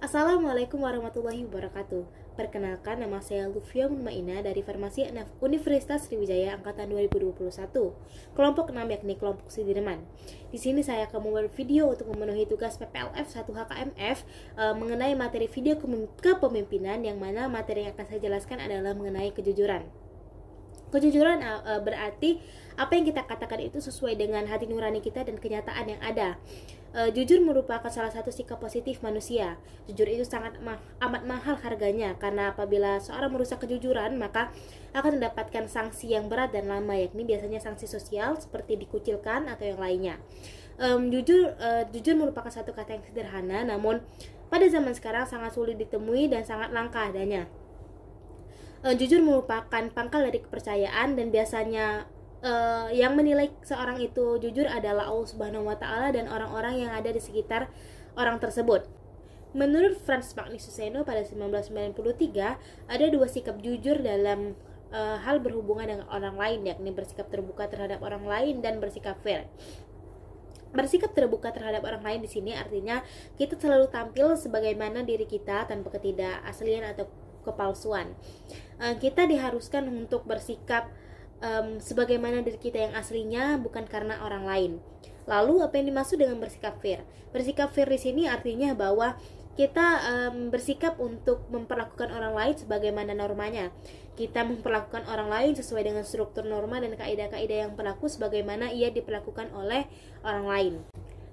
Assalamualaikum warahmatullahi wabarakatuh. Perkenalkan, nama saya Lufia Munmaina dari Farmasi Universitas Sriwijaya Angkatan 2021, kelompok 6 yakni kelompok Sudirman. Di sini saya akan membuat video untuk memenuhi tugas PPLF 1 HKMF mengenai materi video kepemimpinan, yang mana materi yang akan saya jelaskan adalah mengenai kejujuran. Kejujuran berarti apa yang kita katakan itu sesuai dengan hati nurani kita dan kenyataan yang ada. Jujur merupakan salah satu sikap positif manusia. Jujur itu sangat amat mahal harganya, karena apabila seorang merusak kejujuran maka akan mendapatkan sanksi yang berat dan lama, yakni biasanya sanksi sosial seperti dikucilkan atau yang lainnya. Jujur merupakan satu kata yang sederhana, namun pada zaman sekarang sangat sulit ditemui dan sangat langka adanya. Jujur merupakan pangkal dari kepercayaan, dan biasanya yang menilai seorang itu jujur adalah Allah Subhanahu wa Ta'ala dan orang-orang yang ada di sekitar orang tersebut. Menurut Frans Magnisuseno pada 1993, ada dua sikap jujur dalam hal berhubungan dengan orang lain, yakni bersikap terbuka terhadap orang lain dan bersikap fair. Bersikap terbuka terhadap orang lain di sini artinya kita selalu tampil sebagaimana diri kita tanpa ketidakaslian atau kepalsuan. Kita diharuskan untuk bersikap sebagaimana diri kita yang aslinya, bukan karena orang lain. Lalu apa yang dimaksud dengan bersikap fair? Bersikap fair di sini artinya bahwa kita bersikap untuk memperlakukan orang lain sebagaimana normanya. Kita memperlakukan orang lain sesuai dengan struktur norma dan kaidah-kaidah yang berlaku sebagaimana ia diperlakukan oleh orang lain.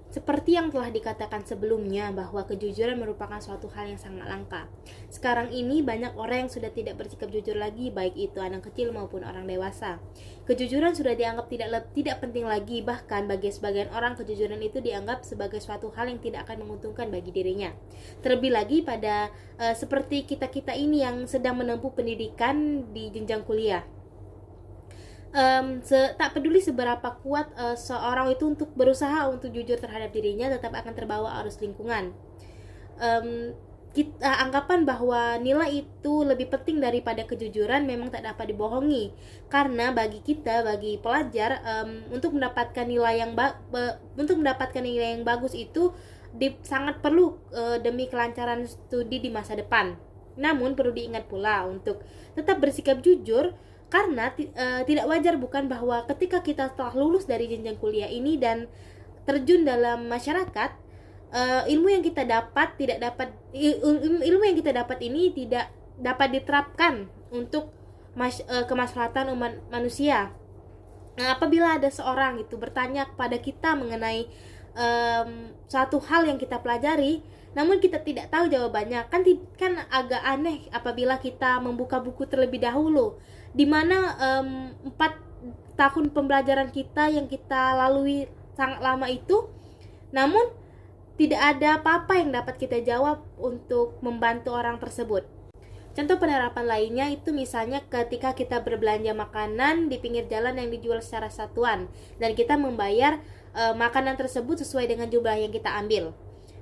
Seperti yang telah dikatakan sebelumnya, bahwa kejujuran merupakan suatu hal yang sangat langka. Sekarang ini banyak orang yang sudah tidak bersikap jujur lagi, baik itu anak kecil maupun orang dewasa. Kejujuran sudah dianggap tidak penting lagi, bahkan bagi sebagian orang kejujuran itu dianggap sebagai suatu hal yang tidak akan menguntungkan bagi dirinya. Terlebih lagi pada seperti kita-kita ini yang sedang menempuh pendidikan di jenjang kuliah. Tak peduli seberapa kuat seorang itu untuk berusaha untuk jujur terhadap dirinya, tetap akan terbawa arus lingkungan. Anggapan bahwa nilai itu lebih penting daripada kejujuran memang tak dapat dibohongi, karena bagi pelajar, untuk mendapatkan nilai yang bagus itu sangat perlu demi kelancaran studi di masa depan. Namun perlu diingat pula untuk tetap bersikap jujur, karena tidak wajar bukan bahwa ketika kita telah lulus dari jenjang kuliah ini dan terjun dalam masyarakat, ilmu yang kita dapat ini tidak dapat diterapkan untuk kemaslahatan umat manusia. Nah, apabila ada seorang itu bertanya kepada kita mengenai suatu hal yang kita pelajari, namun kita tidak tahu jawabannya, kan agak aneh apabila kita membuka buku terlebih dahulu, di mana 4 tahun pembelajaran kita yang kita lalui sangat lama itu, namun tidak ada apa-apa yang dapat kita jawab untuk membantu orang tersebut. Contoh penerapan lainnya itu misalnya ketika kita berbelanja makanan di pinggir jalan yang dijual secara satuan, dan kita membayar makanan tersebut sesuai dengan jumlah yang kita ambil.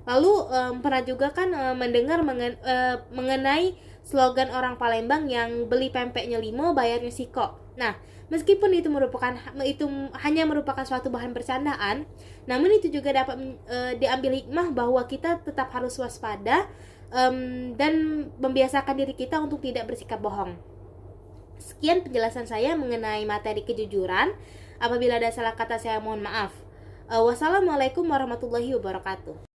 Lalu pernah juga kan mendengar mengenai slogan orang Palembang yang beli pempeknya 5, bayarnya siko. Nah, meskipun itu hanya merupakan suatu bahan bercandaan, namun itu juga dapat diambil hikmah bahwa kita tetap harus waspada dan membiasakan diri kita untuk tidak bersikap bohong. Sekian penjelasan saya mengenai materi kejujuran. Apabila ada salah kata saya mohon maaf. Wassalamualaikum warahmatullahi wabarakatuh.